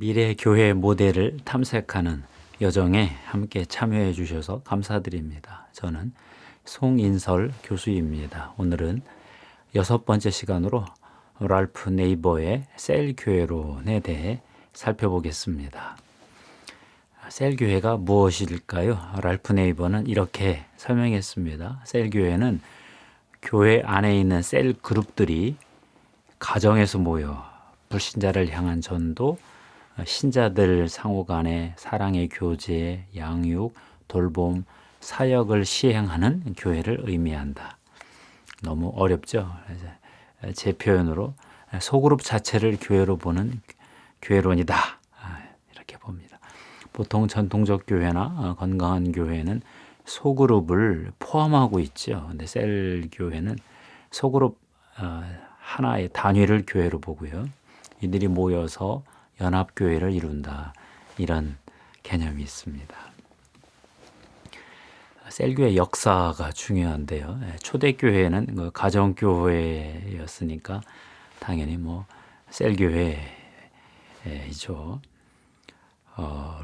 미래 교회 모델을 탐색하는 여정에 함께 참여해 주셔서 감사드립니다. 저는 송인설 교수입니다. 오늘은 6번째 시간으로 랄프 네이버의 셀 교회론에 대해 살펴보겠습니다. 셀 교회가 무엇일까요? 랄프 네이버는 이렇게 설명했습니다. 셀 교회는 교회 안에 있는 셀 그룹들이 가정에서 모여 불신자를 향한 전도, 신자들 상호 간의 사랑의 교제, 양육, 돌봄, 사역을 시행하는 교회를 의미한다. 너무 어렵죠? 제 표현으로 소그룹 자체를 교회로 보는 교회론이다. 이렇게 봅니다. 보통 전통적 교회나 건강한 교회는 소그룹을 포함하고 있죠. 근데 셀 교회는 소그룹 하나의 단위를 교회로 보고요. 이들이 모여서 연합교회를 이룬다. 이런 개념이 있습니다. 셀교회 역사가 중요한데요. 초대교회는 가정교회였으니까 당연히 셀교회이죠.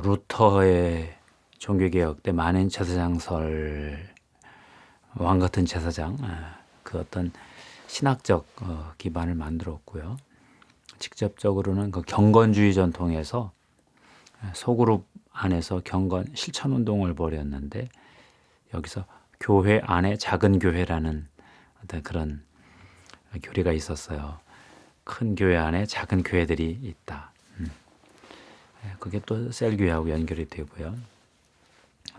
루터의 종교개혁 때 만인 제사장설 왕 같은 제사장 그 어떤 신학적 기반을 만들었고요. 직접적으로는 그 경건주의 전통에서 소그룹 안에서 경건 실천 운동을 벌였는데 여기서 교회 안에 작은 교회라는 어떤 그런 교리가 있었어요. 큰 교회 안에 작은 교회들이 있다. 그게 또 셀교회하고 연결이 되고요.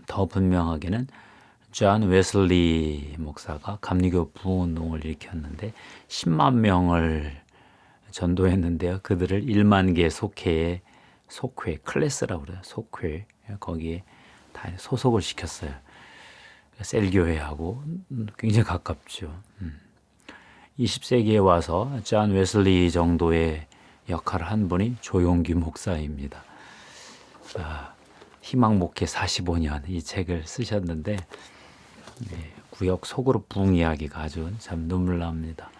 더 분명하게는 존 웨슬리 목사가 감리교 부흥운동을 일으켰는데 10만 명을 전도했는데요. 그들을 1만 개 속회에 클래스라고 그래요. 속회 거기에 다 소속을 시켰어요. 셀교회하고 굉장히 가깝죠. 20세기에 와서 존 웨슬리 정도의 역할을 한 분이 조용기 목사입니다. 희망 목회 45년 이 책을 쓰셨는데 구역 소그룹 부흥 이야기가 아주 참 눈물 납니다.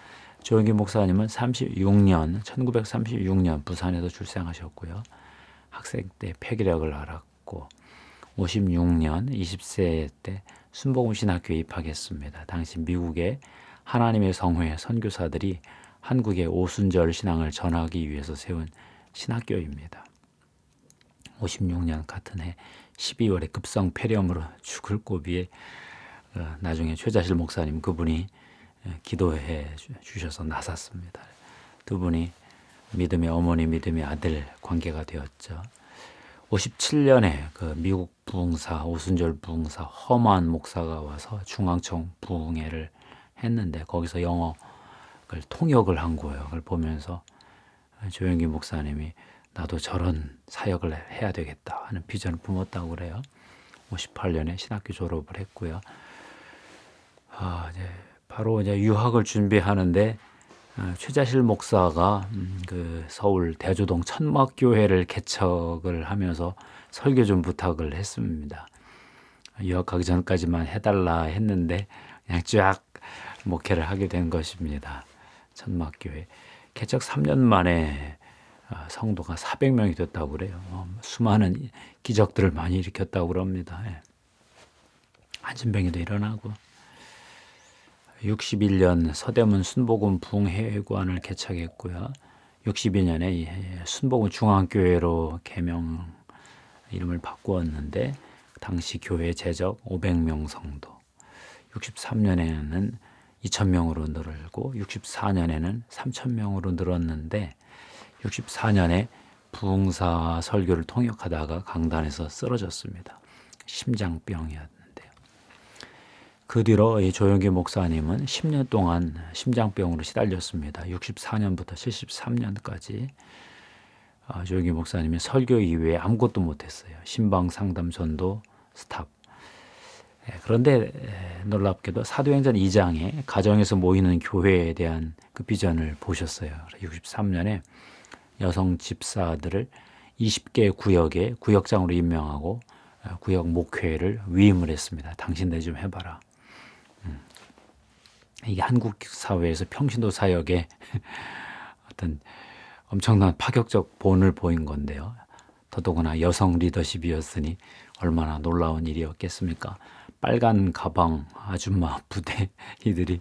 조용기 목사님은 1936년 부산에서 출생하셨고요. 학생 때 폐기력을 앓았고 56년 20세 때 순복음신학교에 입학했습니다. 당시 미국의 하나님의 성회 선교사들이 한국의 오순절 신앙을 전하기 위해서 세운 신학교입니다. 56년 같은 해 12월에 급성 폐렴으로 죽을 고비에 나중에 최자실 목사님 그분이 기도해 주셔서 나섰습니다. 두 분이 믿음의 어머니, 믿음의 아들 관계가 되었죠. 57년에 그 미국 부흥사, 오순절 부흥사 허만 목사가 와서 중앙청 부흥회를 했는데 거기서 영어를 통역을 한 거예요. 그걸 보면서 조영기 목사님이 나도 저런 사역을 해야 되겠다 하는 비전을 품었다고 그래요. 58년에 신학교 졸업을 했고요. 바로 이제 유학을 준비하는데 최자실 목사가 그 서울 대조동 천막교회를 개척을 하면서 설교 좀 부탁을 했습니다. 유학 가기 전까지만 해달라 했는데 그냥 쫙 목회를 하게 된 것입니다. 천막교회 개척 3년 만에 성도가 400명이 됐다고 그래요. 수많은 기적들을 많이 일으켰다고 그럽니다. 안진병에도 일어나고 61년 서대문 순복음 부흥회관을 개척했고요. 62년에 순복음 중앙교회로 개명 이름을 바꾸었는데 당시 교회 재적 500명 성도 63년에는 2,000명으로 늘고 64년에는 3,000명으로 늘었는데 64년에 부흥사 설교를 통역하다가 강단에서 쓰러졌습니다. 심장병이었는데요. 그 뒤로 이 조영기 목사님은 10년 동안 심장병으로 시달렸습니다. 64년부터 73년까지 조영기 목사님이 설교 이외에 아무것도 못했어요. 신방 상담 전도 스탑. 그런데 놀랍게도 사도행전 2장에 가정에서 모이는 교회에 대한 그 비전을 보셨어요. 63년에 여성 집사들을 20개 구역에 구역장으로 임명하고 구역 목회를 위임을 했습니다. 당신들 좀 해봐라. 이게 한국 사회에서 평신도 사역에 어떤 엄청난 파격적 본을 보인 건데요. 더더구나 여성 리더십이었으니 얼마나 놀라운 일이었겠습니까? 빨간 가방 아줌마 부대 이들이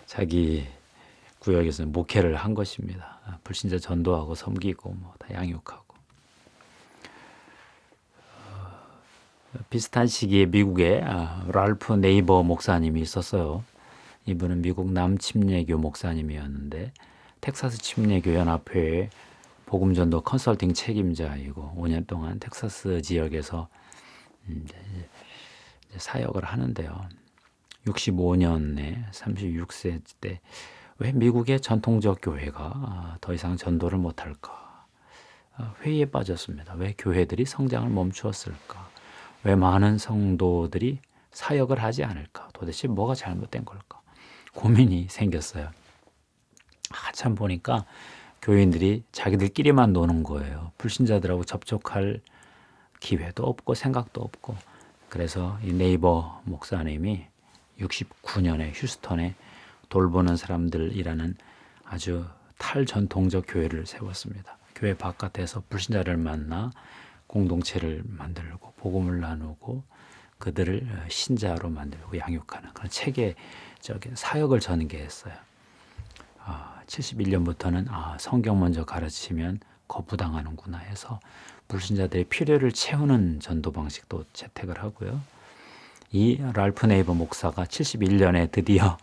자기 구역에서 목회를 한 것입니다. 불신자 전도하고 섬기고 뭐 다 양육하고. 비슷한 시기에 미국에 랄프 네이버 목사님이 있었어요. 이분은 미국 남침례교 목사님이었는데 텍사스 침례교 연합회의 복음전도 컨설팅 책임자이고 5년 동안 텍사스 지역에서 이제 사역을 하는데요. 65년에 36세 때 왜 미국의 전통적 교회가 더 이상 전도를 못할까? 회의에 빠졌습니다. 왜 교회들이 성장을 멈추었을까? 왜 많은 성도들이 사역을 하지 않을까? 도대체 뭐가 잘못된 걸까? 고민이 생겼어요. 한참 보니까 교인들이 자기들끼리만 노는 거예요. 불신자들하고 접촉할 기회도 없고 생각도 없고. 그래서 이 네이버 목사님이 69년에 휴스턴에 돌보는 사람들이라는 아주 탈전통적 교회를 세웠습니다. 교회 바깥에서 불신자를 만나 공동체를 만들고 복음을 나누고 그들을 신자로 만들고 양육하는 그런 체계적인 사역을 전개했어요. 71년부터는 성경 먼저 가르치면 거부당하는구나 해서 불신자들의 필요를 채우는 전도 방식도 채택을 하고요. 이 랄프 네이버 목사가 71년에 드디어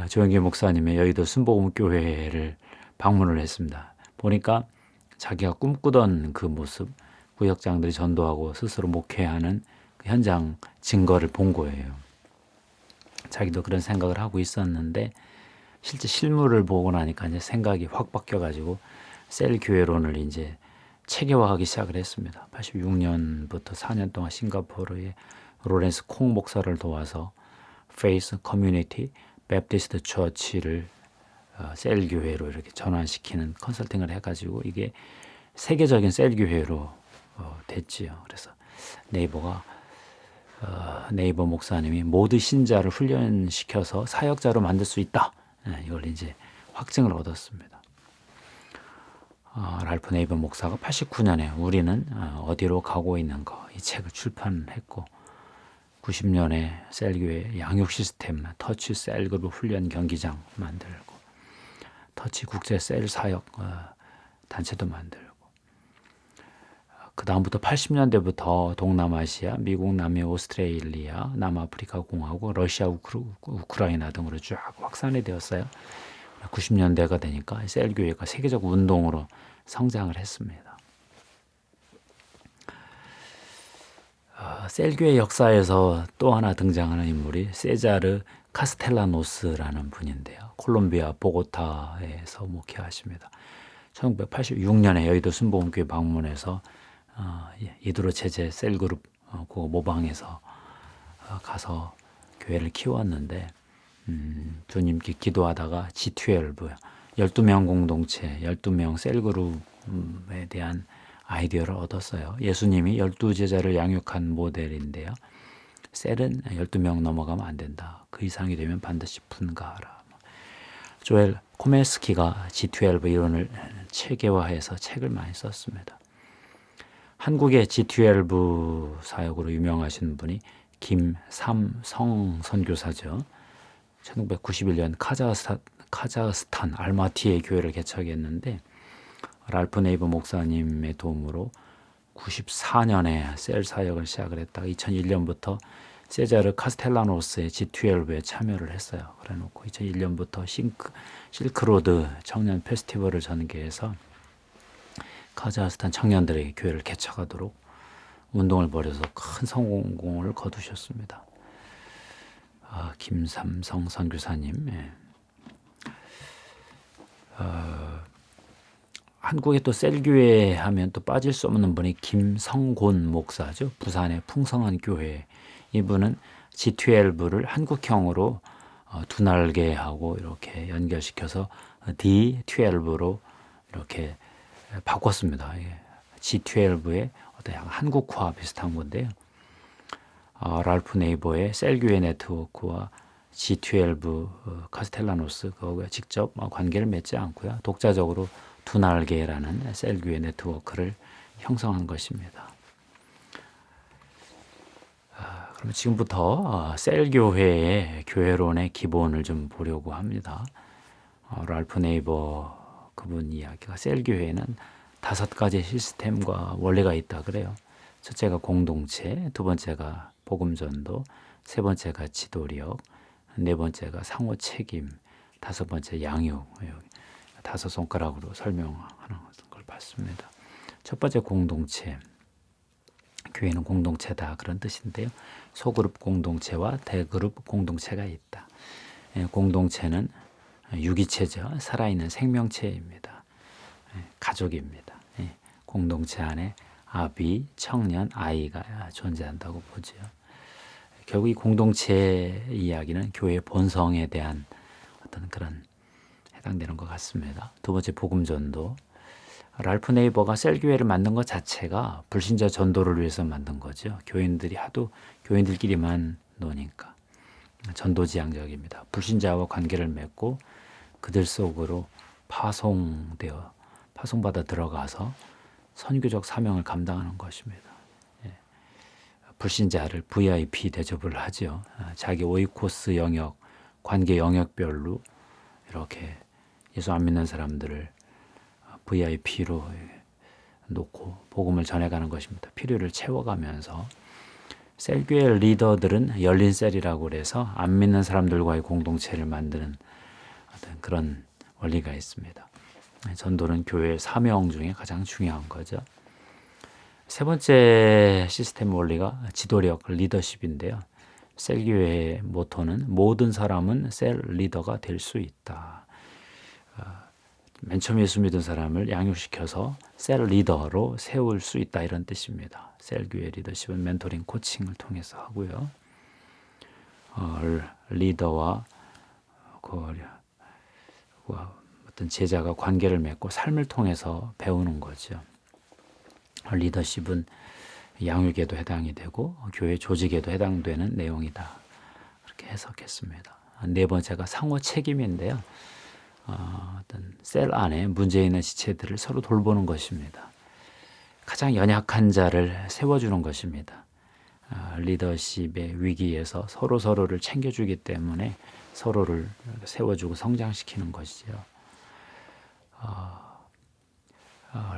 조영기 목사님의 여의도 순복음교회를 방문을 했습니다. 보니까 자기가 꿈꾸던 그 모습, 구역장들이 전도하고 스스로 목회하는 그 현장 증거를 본 거예요. 자기도 그런 생각을 하고 있었는데 실제 실물을 보고 나니까 이제 생각이 확 바뀌어가지고 셀 교회론을 이제 체계화하기 시작을 했습니다. 86년부터 4년 동안 싱가포르의 로렌스 콩 목사를 도와서 페이스 커뮤니티 베프티스트 처치를 셀 교회로 이렇게 전환시키는 컨설팅을 해가지고 이게 세계적인 셀 교회로 됐지요. 그래서 네이버 목사님이 모두 신자를 훈련시켜서 사역자로 만들 수 있다. 이걸 이제 확증을 얻었습니다. 랄프 네이버 목사가 89년에 우리는 어디로 가고 있는가 이 책을 출판했고 90년에 셀교회 양육 시스템 터치 셀그룹 훈련 경기장 만들고 터치 국제 셀 사역 단체도 만들고 그 다음부터 80년대부터 동남아시아, 미국, 남미, 오스트레일리아, 남아프리카 공화국, 러시아, 우크라이나 등으로 쫙 확산이 되었어요. 90년대가 되니까 셀교회가 세계적 운동으로 성장을 했습니다. 셀교회 역사에서 또 하나 등장하는 인물이 세자르 카스텔라노스라는 분인데요. 콜롬비아 보고타에서 목회하십니다. 1986년에 여의도 순복음교회 방문해서 이드로 체제 셀그룹 그거 모방해서 가서 교회를 키웠는데 주님께 기도하다가 G12 12명 공동체 12명 셀그룹에 대한 아이디어를 얻었어요. 예수님이 12제자를 양육한 모델인데요. 셀은 12명 넘어가면 안 된다. 그 이상이 되면 반드시 분가하라. 조엘 코메스키가 G12 이론을 체계화해서 책을 많이 썼습니다. 한국의 G12 사역으로 유명하신 분이 김삼성 선교사죠. 1991년 카자흐스탄 알마티에 교회를 개척했는데 랄프 네이버 목사님의 도움으로 94년에 셀 사역을 시작을 했다가 2001년부터 세자르 카스텔라노스의 G12에 참여를 했어요. 그래놓고 2001년부터 실크로드 청년 페스티벌을 전개해서 카자흐스탄 청년들에게 교회를 개척하도록 운동을 벌여서 큰 성공을 거두셨습니다. 김삼성 선교사님. 한국에 또 셀교회 하면 또 빠질 수 없는 분이 김성곤 목사죠. 부산의 풍성한 교회. 이분은 G12를 한국형으로 두 날개하고 이렇게 연결시켜서 D12로 이렇게 바꿨습니다. G12의 어떤 한국화 비슷한 건데요. 랄프 네이버의 셀교회 네트워크와 G12 카스텔라노스 그거가 직접 관계를 맺지 않고요. 독자적으로 두 날개라는 셀교회 네트워크를 형성한 것입니다. 그럼 지금부터 셀교회의 교회론의 기본을 좀 보려고 합니다. 랄프 네이버 그분 이야기가 셀교회에는 5가지 시스템과 원리가 있다 그래요. 첫째가 공동체, 두 번째가 복음전도, 세 번째가 지도력, 네 번째가 상호 책임, 다섯 번째 양육. 5손가락으로 설명하는 걸 봤습니다. 첫 번째 공동체. 교회는 공동체다 그런 뜻인데요. 소그룹 공동체와 대그룹 공동체가 있다. 공동체는 유기체죠. 살아있는 생명체입니다. 가족입니다. 공동체 안에 아비, 청년, 아이가 존재한다고 보죠. 결국 이 공동체 이야기는 교회의 본성에 대한 어떤 그런 해당되는 것 같습니다. 두 번째 복음전도. 랄프 네이버가 셀교회를 만든 것 자체가 불신자 전도를 위해서 만든 거죠. 교인들이 하도 교인들끼리만 노니까 전도지향적입니다. 불신자와 관계를 맺고 그들 속으로 파송받아 들어가서 선교적 사명을 감당하는 것입니다. 불신자를 VIP 대접을 하죠. 자기 오이코스 영역, 관계 영역별로 이렇게 예수 안 믿는 사람들을 VIP로 놓고 복음을 전해가는 것입니다. 필요를 채워가면서 셀교회 리더들은 열린 셀이라고 그래서 안 믿는 사람들과의 공동체를 만드는 어떤 그런 원리가 있습니다. 전도는 교회의 사명 중에 가장 중요한 거죠. 세 번째 시스템 원리가 지도력, 리더십인데요. 셀교회의 모토는 모든 사람은 셀 리더가 될 수 있다. 맨 처음 예수 믿은 사람을 양육시켜서 셀 리더로 세울 수 있다 이런 뜻입니다. 셀교회 리더십은 멘토링 코칭을 통해서 하고요. 리더와 어떤 제자가 관계를 맺고 삶을 통해서 배우는 거죠. 리더십은 양육에도 해당이 되고 교회 조직에도 해당되는 내용이다. 그렇게 해석했습니다. 네 번째가 상호 책임인데요. 어떤 셀 안에 문제 있는 지체들을 서로 돌보는 것입니다. 가장 연약한 자를 세워주는 것입니다. 리더십의 위기에서 서로를 챙겨주기 때문에 서로를 세워주고 성장시키는 것이죠.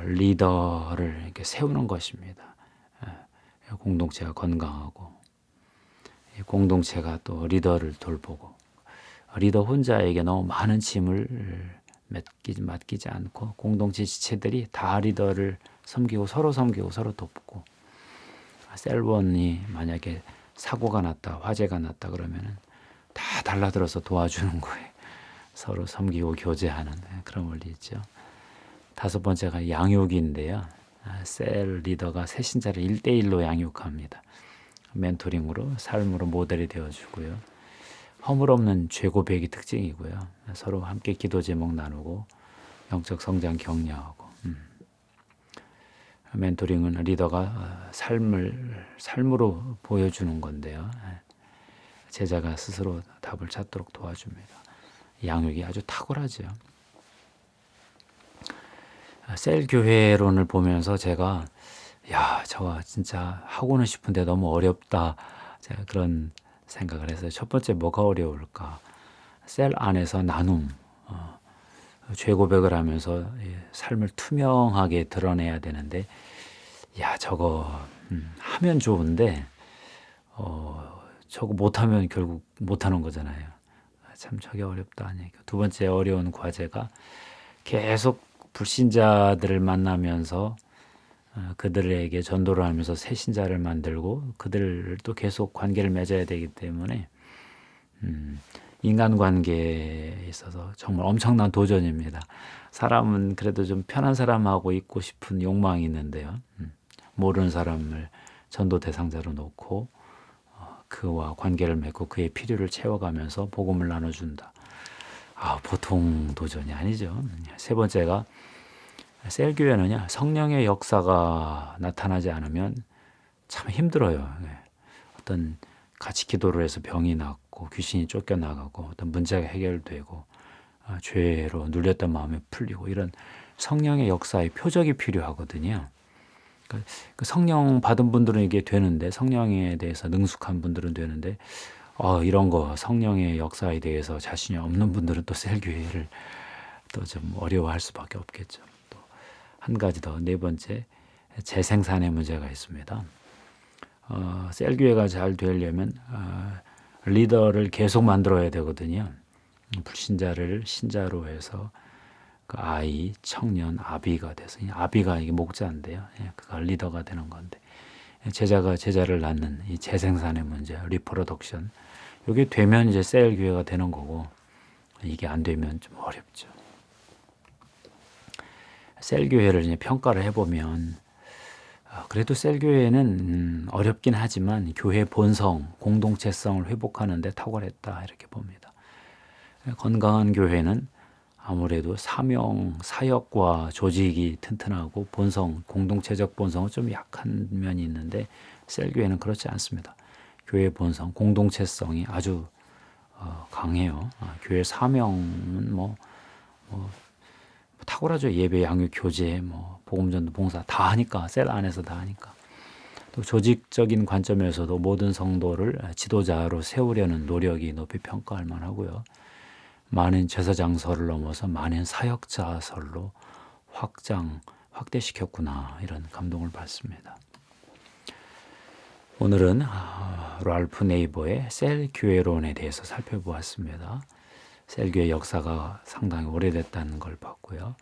리더를 이렇게 세우는 것입니다. 공동체가 건강하고 공동체가 또 리더를 돌보고 리더 혼자에게 너무 많은 짐을 맡기지 않고 공동체 지체들이 다 리더를 섬기고 서로 돕고 셀원이 만약에 사고가 났다 화재가 났다 그러면은 다 달라들어서 도와주는 거예요. 서로 섬기고 교제하는 그런 원리 있죠. 다섯 번째가 양육인데요. 셀 리더가 새 신자를 1대1로 양육합니다. 멘토링으로 삶으로 모델이 되어주고요. 허물없는 죄고백이 특징이고요. 서로 함께 기도 제목 나누고 영적 성장 격려하고 멘토링은 리더가 삶으로 보여주는 건데요. 제자가 스스로 답을 찾도록 도와줍니다. 양육이 아주 탁월하죠. 셀 교회론을 보면서 제가 저거 진짜 하고는 싶은데 너무 어렵다. 제가 그런 생각을 했어요. 첫 번째 뭐가 어려울까? 셀 안에서 나눔, 죄 고백을 하면서 삶을 투명하게 드러내야 되는데, 저거 하면 좋은데, 저거 못하면 결국 못하는 거잖아요. 참 저게 어렵다. 두 번째 어려운 과제가 계속 불신자들을 만나면서 그들에게 전도를 하면서 새 신자를 만들고 그들을 또 계속 관계를 맺어야 되기 때문에 인간관계에 있어서 정말 엄청난 도전입니다. 사람은 그래도 좀 편한 사람하고 있고 싶은 욕망이 있는데요. 모르는 사람을 전도 대상자로 놓고 그와 관계를 맺고 그의 필요를 채워가면서 복음을 나눠준다. 보통 도전이 아니죠. 세 번째가 셀교회는요, 성령의 역사가 나타나지 않으면 참 힘들어요. 어떤 같이 기도를 해서 병이 낫고 귀신이 쫓겨나가고 어떤 문제가 해결되고 죄로 눌렸던 마음이 풀리고 이런 성령의 역사의 표적이 필요하거든요. 그 성령 받은 분들은 이게 되는데, 성령에 대해서 능숙한 분들은 되는데, 이런 거 성령의 역사에 대해서 자신이 없는 분들은 또 셀교회를 또 좀 어려워할 수밖에 없겠죠. 또 한 가지 더, 네 번째, 재생산의 문제가 있습니다. 셀교회가 잘 되려면 리더를 계속 만들어야 되거든요. 불신자를 신자로 해서 그 아이, 청년, 아비가 돼서, 아비가 이게 목자인데요. 그가 리더가 되는 건데, 제자가 제자를 낳는 이 재생산의 문제, 리프로덕션, 이게 되면 이제 셀 교회가 되는 거고, 이게 안 되면 좀 어렵죠. 셀 교회를 이제 평가를 해보면, 그래도 셀 교회는 어렵긴 하지만 교회 본성, 공동체성을 회복하는 데 탁월했다, 이렇게 봅니다. 건강한 교회는 아무래도 사명, 사역과 조직이 튼튼하고 본성, 공동체적 본성은 좀 약한 면이 있는데, 셀교회는 그렇지 않습니다. 교회 본성, 공동체성이 아주 강해요. 교회 사명은 탁월하죠. 예배, 양육, 교제, 복음전도, 봉사 다 하니까, 셀 안에서 다 하니까. 또 조직적인 관점에서도 모든 성도를 지도자로 세우려는 노력이 높이 평가할 만하고요. 많은 제사장설을 넘어서 많은 사역자설로 확대시켰구나, 이런 감동을 받습니다. 오늘은 랄프 네이버의 셀 교회론에 대해서 살펴보았습니다. 셀 교회 역사가 상당히 오래됐다는 걸 봤고요.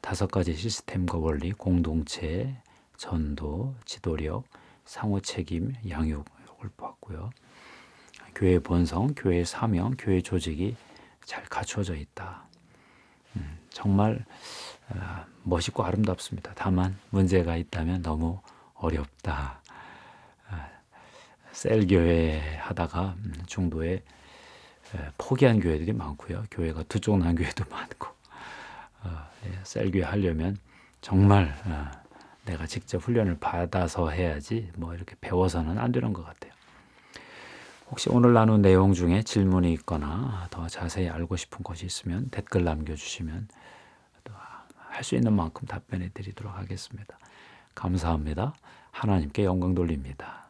5가지 시스템과 원리, 공동체, 전도, 지도력, 상호 책임, 양육을 봤고요. 교회 본성, 교회 사명, 교회 조직이 잘 갖추어져 있다. 정말 멋있고 아름답습니다. 다만 문제가 있다면 너무 어렵다. 셀교회 하다가 중도에 포기한 교회들이 많고요. 교회가 두 쪽 난 교회도 많고, 셀교회 하려면 정말 내가 직접 훈련을 받아서 해야지 이렇게 배워서는 안 되는 것 같아요. 혹시 오늘 나눈 내용 중에 질문이 있거나 더 자세히 알고 싶은 것이 있으면 댓글 남겨주시면 할 수 있는 만큼 답변해 드리도록 하겠습니다. 감사합니다. 하나님께 영광 돌립니다.